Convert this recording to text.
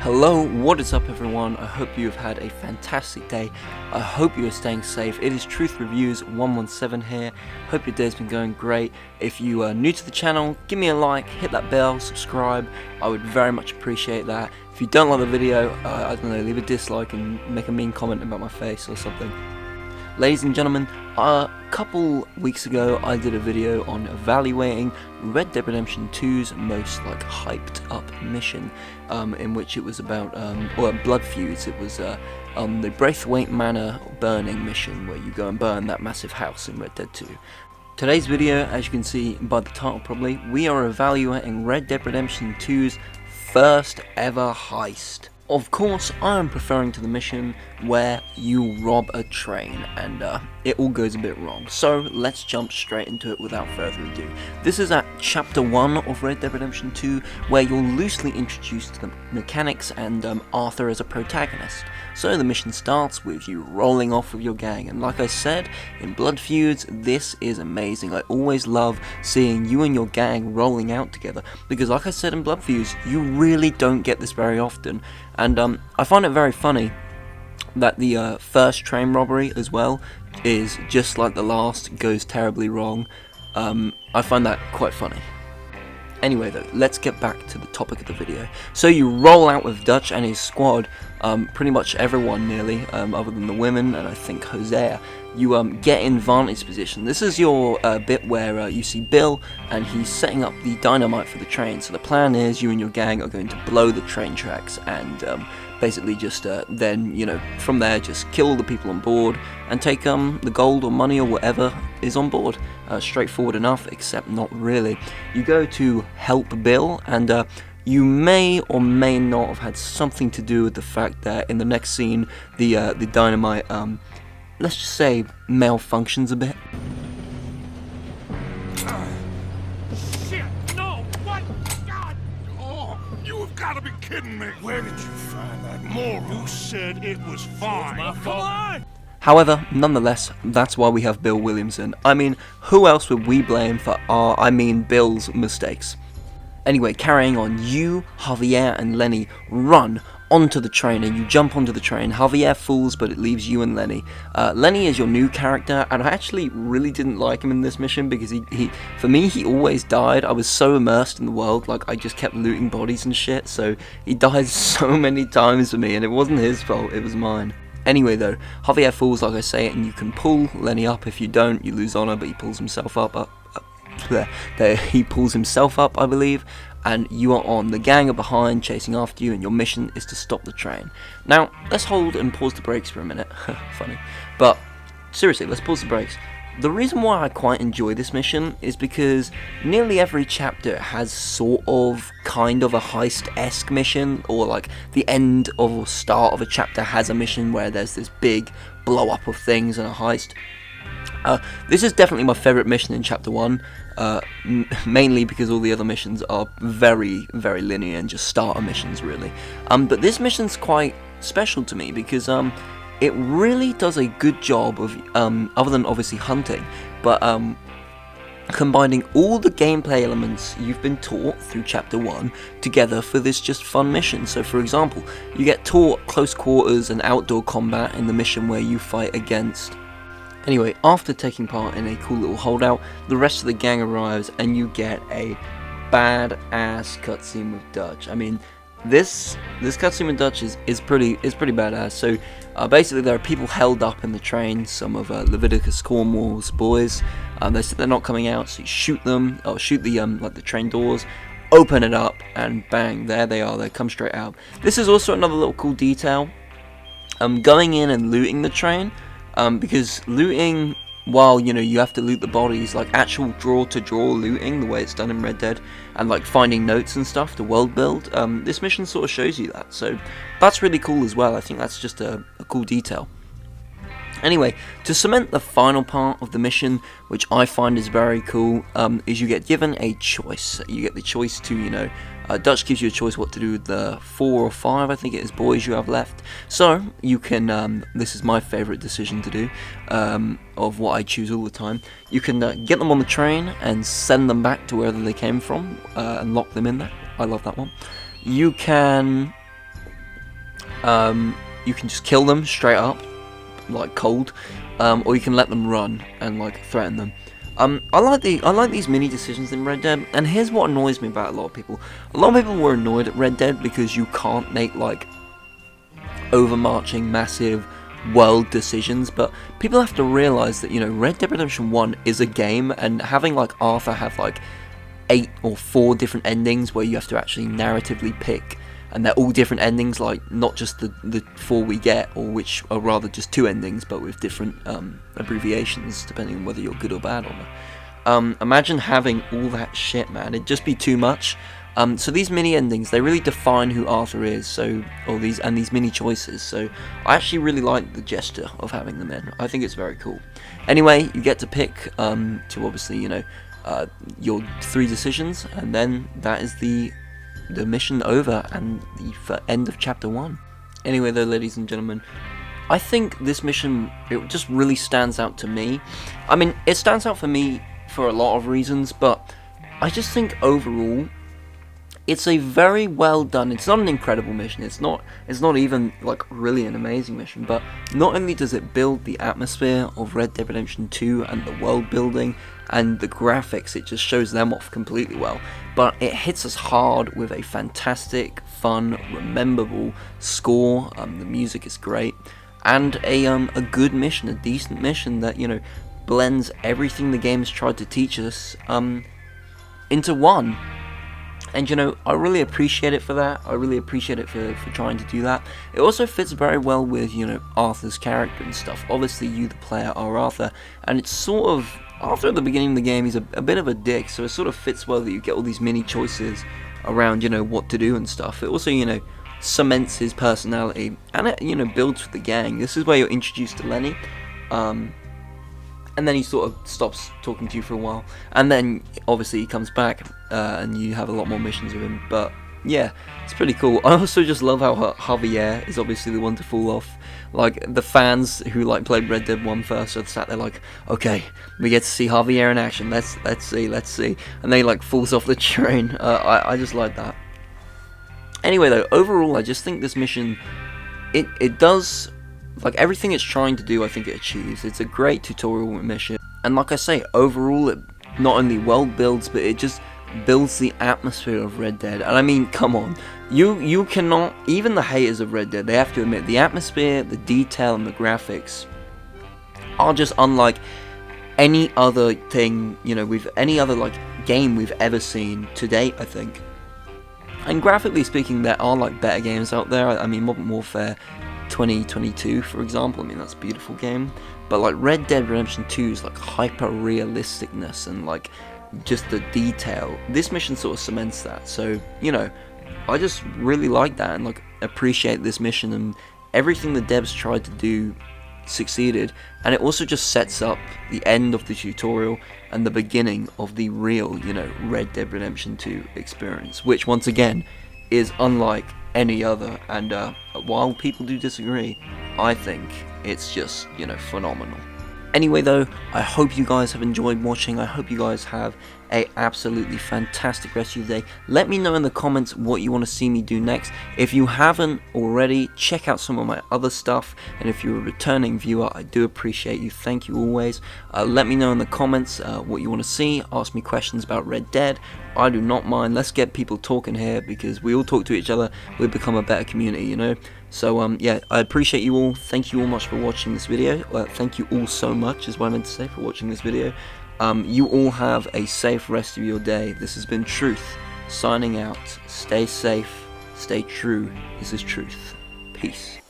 Hello, what is up everyone? I hope you have had a fantastic day. I hope you are staying safe. It is Truth Reviews 117 here. Hope your day's been going great. If you are new to the channel, give me a like, hit that bell, subscribe. I would very much appreciate that. If you don't like the video, I don't know, leave a dislike and make a mean comment about my face or something. Ladies and gentlemen, a couple weeks ago I did a video on evaluating Red Dead Redemption 2's most hyped up mission, in which it was about blood feuds. It was the Braithwaite Manor burning mission, where you go and burn that massive house in Red Dead 2. Today's video, as you can see by the title probably, we are evaluating Red Dead Redemption 2's first ever heist. Of course, I am preferring to the mission where you rob a train, and it all goes a bit wrong. So let's jump straight into it without further ado. This is at Chapter 1 of Red Dead Redemption 2, where you're loosely introduced to the mechanics and Arthur as a protagonist. So the mission starts with you rolling off with your gang, and like I said, in Blood Feuds, this is amazing. I always love seeing you and your gang rolling out together, because like I said in Blood Feuds, you really don't get this very often. And I find it very funny that the first train robbery as well is just like the last, goes terribly wrong. I find that quite funny. Anyway though, let's get back to the topic of the video. So you roll out with Dutch and his squad, pretty much everyone nearly, other than the women and I think Hosea. You get in vantage position. This is your bit where you see Bill and he's setting up the dynamite for the train. So the plan is you and your gang are going to blow the train tracks and basically just then, you know, from there just kill all the people on board and take the gold or money or whatever is on board. Straightforward enough, except not really. You go to help Bill, and you may or may not have had something to do with the fact that in the next scene the dynamite, let's just say, malfunctions a bit. Shit, no, what? God! Oh, you have got to be kidding me. Where did you find that moron? You said it was fine. Come on! However, nonetheless, that's why we have Bill Williamson. I mean, who else would we blame for Bill's mistakes? Anyway, carrying on, you, Javier, and Lenny run onto the train, and you jump onto the train. Javier falls, but it leaves you and Lenny. Lenny is your new character, and I actually really didn't like him in this mission because for me, he always died. I was so immersed in the world, like I just kept looting bodies and shit, so he died so many times for me, and it wasn't his fault, it was mine. Anyway though, Javier falls like I say, and you can pull Lenny up. If you don't, you lose honor, but he pulls himself up. He pulls himself up, I believe, and you are on. The gang are behind, chasing after you, and your mission is to stop the train. Now, let's hold and pause the brakes for a minute. Funny. But, seriously, let's pause the brakes. The reason why I quite enjoy this mission is because nearly every chapter has sort of, kind of a heist-esque mission, or like the end or start of a chapter has a mission where there's this big blow-up of things and a heist. This is definitely my favourite mission in Chapter 1, mainly because all the other missions are very, very linear and just starter missions, really. But this mission's quite special to me because it really does a good job of, other than obviously hunting, but combining all the gameplay elements you've been taught through Chapter 1 together for this just fun mission. So for example, you get taught close quarters and outdoor combat in the mission where you fight against... Anyway, after taking part in a cool little holdout, the rest of the gang arrives and you get a badass cutscene with Dutch. I mean, this cutscene with Dutch is pretty badass. So basically there are people held up in the train, some of Leviticus Cornwall's boys. They said they're not coming out, so you shoot them, or shoot the the train doors, open it up, and bang, there they are, they come straight out. This is also another little cool detail. Going in and looting the train, because looting, while you have to loot the bodies, like actual draw-to-draw looting, the way it's done in Red Dead, and like finding notes and stuff to world build, this mission sort of shows you that, so that's really cool as well. I think that's just a cool detail. Anyway, to cement the final part of the mission, which I find is very cool, is you get given a choice. You get the choice to, Dutch gives you a choice what to do with the 4 or 5, I think it is, boys you have left. So, you can, this is my favourite decision to do, of what I choose all the time. You can get them on the train and send them back to wherever they came from, and lock them in there. I love that one. You can You can just kill them straight up, like cold, or you can let them run and like threaten them. I like these mini decisions in Red Dead, and here's what annoys me about a lot of people. A lot of people were annoyed at Red Dead because you can't make like overmarching, massive world decisions, but people have to realize that, you know, Red Dead Redemption 1 is a game, and having like Arthur have like 8 or 4 different endings where you have to actually narratively pick, and they're all different endings, like not just the 4 we get, or which are rather just 2 endings but with different abbreviations depending on whether you're good or bad on it. Imagine having all that shit, man. It'd just be too much. So these mini endings, they really define who Arthur is. So these mini choices. So I actually really like the gesture of having them in. I think it's very cool. Anyway, you get to pick to obviously, you know, your 3 decisions, and then that is the mission over and the end of chapter 1. Anyway though, ladies and gentlemen, I think this mission, it just really stands out to me. I mean, it stands out for me for a lot of reasons, but I just think overall it's a very well done. It's not an incredible mission. It's not even like really an amazing mission, but not only does it build the atmosphere of Red Dead Redemption 2 and the world building and the graphics, it just shows them off completely well, but it hits us hard with a fantastic, fun, rememberable score. The music is great, and a good mission, a decent mission that, you know, blends everything the game's tried to teach us into one. And, you know, I really appreciate it for that. I really appreciate it for trying to do that. It also fits very well with, you know, Arthur's character and stuff. Obviously, you, the player, are Arthur, and it's sort of, Arthur at the beginning of the game, he's a bit of a dick, so it sort of fits well that you get all these mini choices around, you know, what to do and stuff. It also, you know, cements his personality, and it, you know, builds with the gang. This is where you're introduced to Lenny, and then he sort of stops talking to you for a while, and then obviously he comes back, and you have a lot more missions with him. But yeah, it's pretty cool. I also just love how Javier is obviously the one to fall off. Like, the fans who like played Red Dead 1 first are sat there like, okay, we get to see Javier in action, let's see, and they like falls off the train. I just like that. Anyway though, overall I just think this mission, it does, like, everything it's trying to do, I think it achieves. It's a great tutorial mission, and like I say, overall it not only well builds, but it just builds the atmosphere of Red Dead. And I mean, come on, you cannot, even the haters of Red Dead, they have to admit the atmosphere, the detail, and the graphics are just unlike any other thing, you know, with any other like game we've ever seen to date, I think. And graphically speaking, there are like better games out there. I mean, Modern Warfare 2022, for example, I mean, that's a beautiful game, but like Red Dead Redemption 2's like hyper realisticness and like just the detail, this mission sort of cements that. So, you know, I just really like that and like appreciate this mission, and everything the devs tried to do succeeded. And it also just sets up the end of the tutorial and the beginning of the real, you know, Red Dead Redemption 2 experience, which once again is unlike any other. And while people do disagree, I think it's just, you know, phenomenal. Anyway though, I hope you guys have enjoyed watching. I hope you guys have a absolutely fantastic rest of your day. Let me know in the comments what you want to see me do next. If you haven't already, check out some of my other stuff, and if you're a returning viewer, I do appreciate you. Thank you always. Let me know in the comments what you want to see. Ask me questions about Red Dead. I do not mind. Let's get people talking here, because we all talk to each other, we become a better community, you know. So yeah, I appreciate you all. Thank you all much for watching this video. Thank you all so much is what I meant to say, for watching this video. You all have a safe rest of your day. This has been Truth, signing out. Stay safe, stay true. This is Truth. Peace.